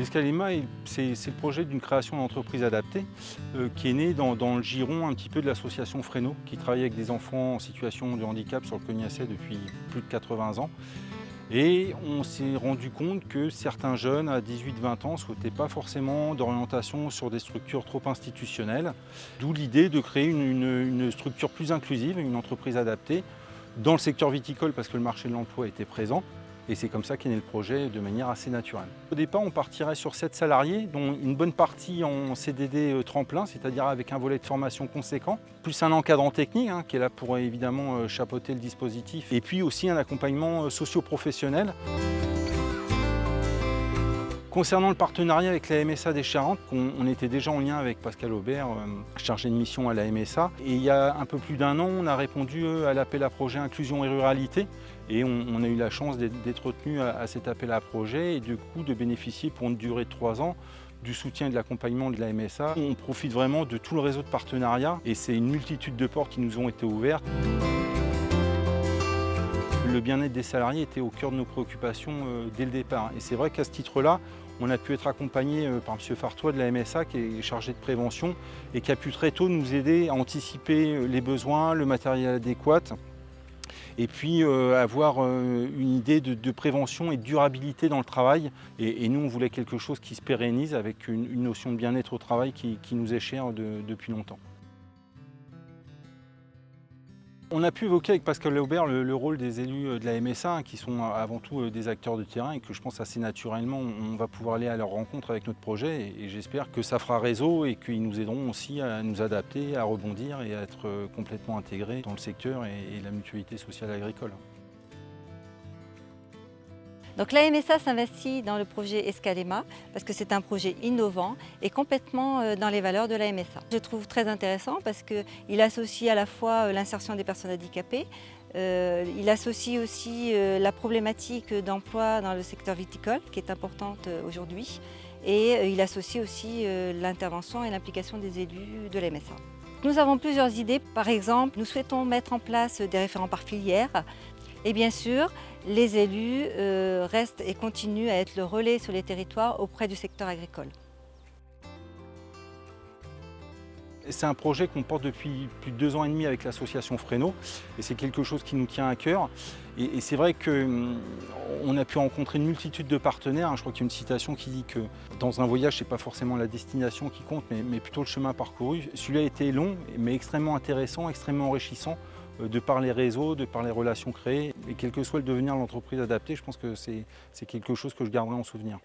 Escalema, c'est le projet d'une création d'entreprise adaptée qui est né dans le giron un petit peu de l'association Fresno, qui travaille avec des enfants en situation de handicap sur le Cognaçais depuis plus de 80 ans. Et on s'est rendu compte que certains jeunes à 18-20 ans ne souhaitaient pas forcément d'orientation sur des structures trop institutionnelles. D'où l'idée de créer une structure plus inclusive, une entreprise adaptée, dans le secteur viticole parce que le marché de l'emploi était présent. Et c'est comme ça qu'est né le projet de manière assez naturelle. Au départ, on partirait sur 7 salariés, dont une bonne partie en CDD tremplin, c'est-à-dire avec un volet de formation conséquent, plus un encadrant technique qui est là pour évidemment chapeauter le dispositif, et puis aussi un accompagnement socio-professionnel. Concernant le partenariat avec la MSA des Charentes, on était déjà en lien avec Pascal Aubert, chargé de mission à la MSA. Et il y a un peu plus d'1 an, on a répondu à l'appel à projet Inclusion et Ruralité. Et on a eu la chance d'être retenu à cet appel à projet et du coup de bénéficier pour une durée de 3 ans du soutien et de l'accompagnement de la MSA. On profite vraiment de tout le réseau de partenariats et c'est une multitude de portes qui nous ont été ouvertes. Le bien-être des salariés était au cœur de nos préoccupations dès le départ. Et c'est vrai qu'à ce titre-là, on a pu être accompagné par M. Fartois de la MSA qui est chargé de prévention et qui a pu très tôt nous aider à anticiper les besoins, le matériel adéquat et puis avoir une idée de prévention et de durabilité dans le travail. Et nous, on voulait quelque chose qui se pérennise avec une notion de bien-être au travail qui nous est chère depuis longtemps. On a pu évoquer avec Pascal Aubert le rôle des élus de la MSA qui sont avant tout des acteurs de terrain et que je pense assez naturellement on va pouvoir aller à leur rencontre avec notre projet et j'espère que ça fera réseau et qu'ils nous aideront aussi à nous adapter, à rebondir et à être complètement intégrés dans le secteur et la mutualité sociale agricole. Donc la MSA s'investit dans le projet Escalema parce que c'est un projet innovant et complètement dans les valeurs de la MSA. Je trouve très intéressant parce qu'il associe à la fois l'insertion des personnes handicapées, il associe aussi la problématique d'emploi dans le secteur viticole qui est importante aujourd'hui et il associe aussi l'intervention et l'implication des élus de la MSA. Nous avons plusieurs idées. Par exemple, nous souhaitons mettre en place des référents par filière. Et bien sûr, les élus restent et continuent à être le relais sur les territoires auprès du secteur agricole. C'est un projet qu'on porte depuis plus de 2 ans et demi avec l'association Fresno et c'est quelque chose qui nous tient à cœur. Et c'est vrai qu'on a pu rencontrer une multitude de partenaires. Je crois qu'il y a une citation qui dit que dans un voyage, ce n'est pas forcément la destination qui compte, mais plutôt le chemin parcouru. Celui-là a été long, mais extrêmement intéressant, extrêmement enrichissant. De par les réseaux, de par les relations créées. Et quel que soit le devenir de l'entreprise adaptée, je pense que c'est quelque chose que je garderai en souvenir.